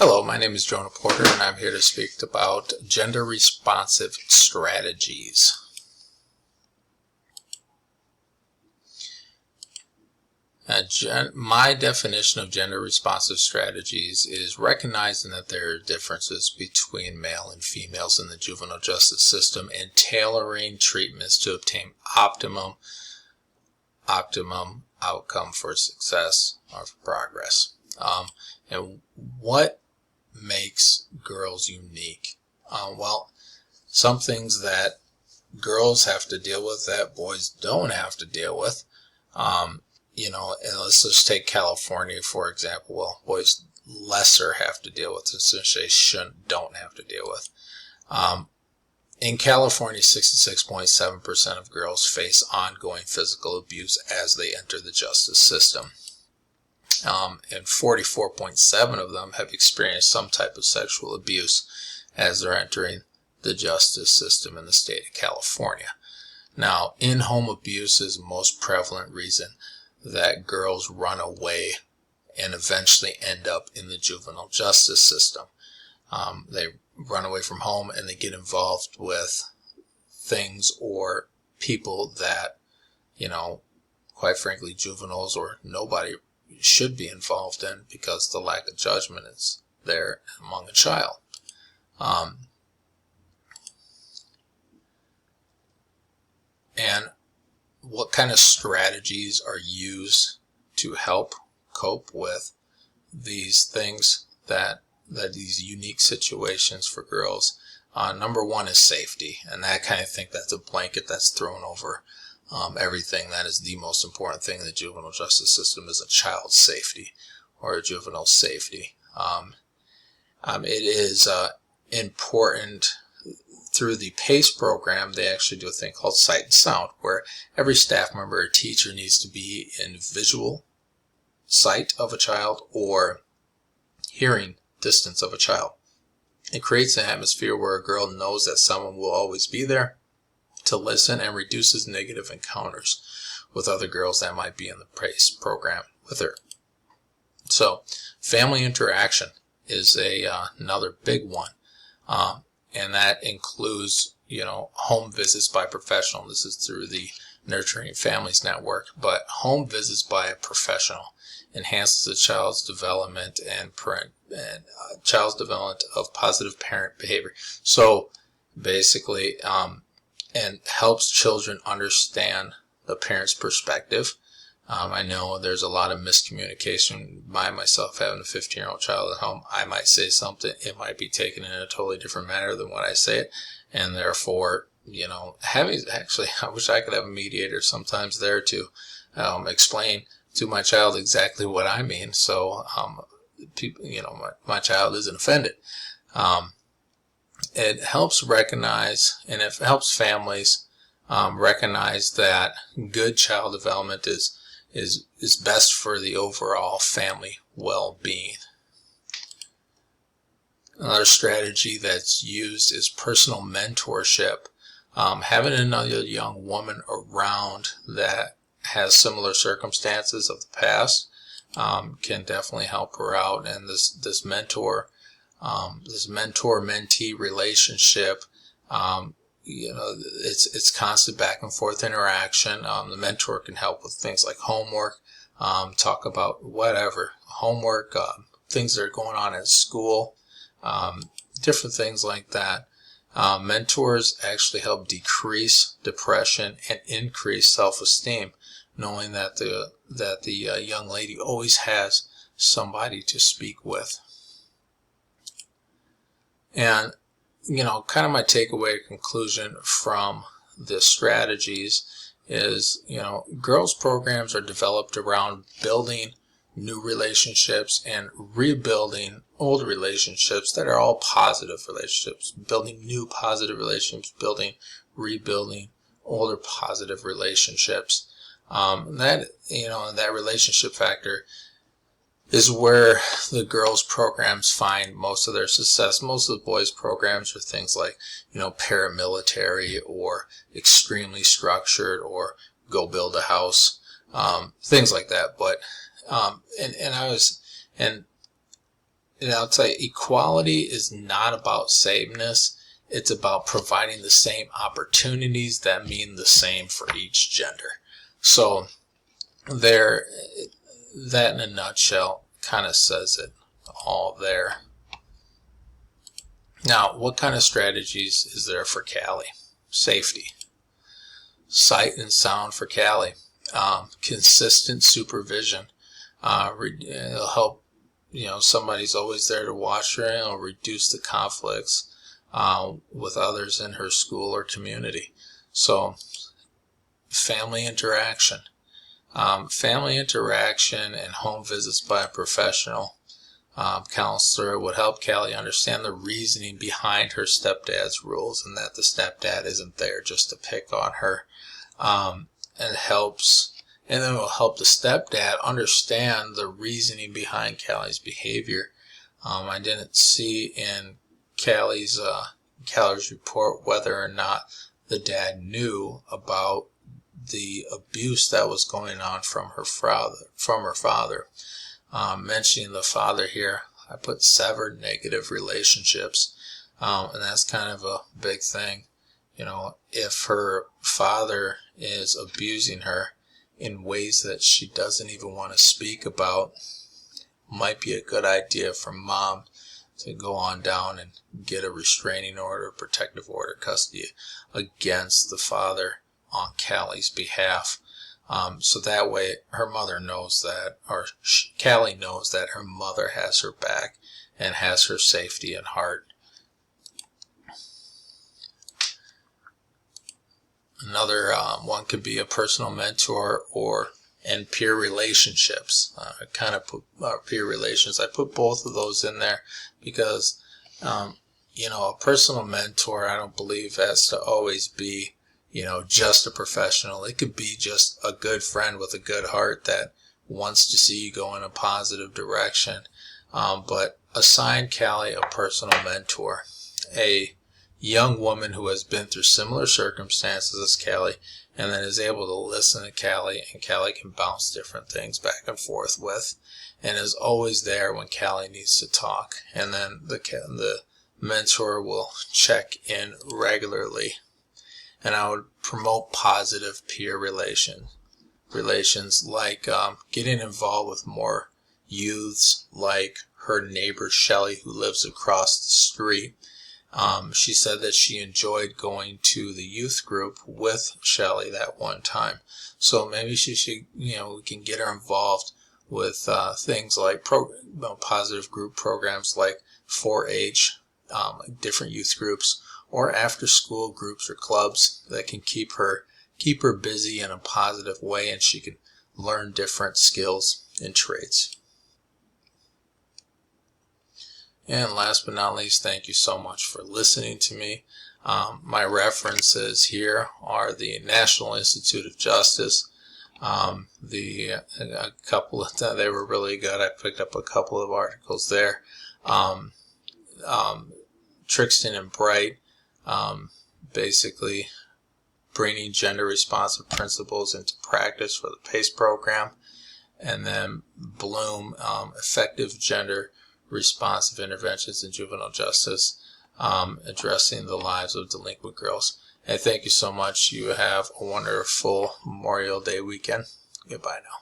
Hello, my name is Jonah Porter, and I'm here to speak about gender-responsive strategies. My definition of gender-responsive strategies is recognizing that there are differences between male and females in the juvenile justice system and tailoring treatments to obtain optimum outcome for success or for progress. And what makes girls unique? Well, some things that girls have to deal with that boys don't have to deal with. And let's just take California for example. Well, boys lesser have to deal with this, which they don't have to deal with. In California, 66.7% of girls face ongoing physical abuse as they enter the justice system. And 44.7% of them have experienced some type of sexual abuse as they're entering the justice system in the state of California. Now, in-home abuse is the most prevalent reason that girls run away and eventually end up in the juvenile justice system. They run away from home and they get involved with things or people that, quite frankly, juveniles or nobody should be involved in because the lack of judgment is there among a child. And what kind of strategies are used to help cope with these things these unique situations for girls? Number one is safety, and I kind of think that's a blanket that's thrown over everything. That is the most important thing in the juvenile justice system is a child's safety or a juvenile safety. It is important. Through the PACE program, they actually do a thing called Sight and Sound, where every staff member or teacher needs to be in visual sight of a child or hearing distance of a child. It creates an atmosphere where a girl knows that someone will always be there to listen and reduces negative encounters with other girls that might be in the PACE program with her. So, family interaction is another big one. And that includes, home visits by professional. This is through the Nurturing Families Network. But home visits by a professional enhances a child's development and child's development of positive parent behavior. So basically, and helps children understand the parent's perspective. I know there's a lot of miscommunication by myself having a 15-year-old child at home. I might say something, it might be taken in a totally different manner than what I say it, and therefore, I wish I could have a mediator sometimes there to explain to my child exactly what I mean, so people, my child isn't offended. It helps recognize, and it helps families recognize that good child development is best for the overall family well-being. Another strategy that's used is personal mentorship. Having another young woman around that has similar circumstances of the past can definitely help her out. And this mentor-mentee relationship, it's constant back and forth interaction. The mentor can help with things like homework, talk about whatever, homework, things that are going on at school, different things like that. Mentors actually help decrease depression and increase self-esteem, knowing that the young lady always has somebody to speak with. And kind of my takeaway conclusion from the strategies is, girls' programs are developed around building new relationships and rebuilding old relationships that are all positive relationships, building new positive relationships, rebuilding older positive relationships. That relationship factor is where the girls' programs find most of their success. Most of the boys' programs are things like, paramilitary or extremely structured or go build a house, things like that. But and I'll tell you, equality is not about sameness. It's about providing the same opportunities that mean the same for each gender. So there, that in a nutshell kind of says it all there. Now, what kind of strategies is there for Callie? Safety. Sight and sound for Callie. Consistent supervision. It'll help, somebody's always there to watch her, and it'll reduce the conflicts with others in her school or community. So, family interaction. Family interaction and home visits by a professional counselor would help Callie understand the reasoning behind her stepdad's rules, and that the stepdad isn't there just to pick on her. And then it will help the stepdad understand the reasoning behind Callie's behavior. I didn't see in Callie's report whether or not the dad knew about the abuse that was going on from her father. Mentioning the father here, I put severed negative relationships, and that's kind of a big thing. If her father is abusing her in ways that she doesn't even want to speak about, might be a good idea for mom to go on down and get a restraining order, protective order, custody against the father on Callie's behalf. So that way her mother knows that, or Callie knows that her mother has her back and has her safety in heart. Another one could be a personal mentor and peer relationships. I kind of put peer relations. I put both of those in there because, a personal mentor, I don't believe has to always be, just a professional. It could be just a good friend with a good heart that wants to see you go in a positive direction. But assign Callie a personal mentor, a young woman who has been through similar circumstances as Callie, and then is able to listen to Callie, and Callie can bounce different things back and forth with, and is always there when Callie needs to talk. And then the mentor will check in regularly. And I would promote positive peer relations like getting involved with more youths, like her neighbor Shelly, who lives across the street. She said that she enjoyed going to the youth group with Shelly that one time. So maybe she should, we can get her involved with things like positive group programs like 4-H, different youth groups, or after-school groups or clubs that can keep her busy in a positive way, and she can learn different skills and traits. And last but not least, thank you so much for listening to me. My references here are the National Institute of Justice. A couple of them, they were really good. I picked up a couple of articles there. Trixton and Bright, basically bringing gender-responsive principles into practice for the PACE program. And then Bloom, effective gender-responsive interventions in juvenile justice, addressing the lives of delinquent girls. Hey, thank you so much. You have a wonderful Memorial Day weekend. Goodbye now.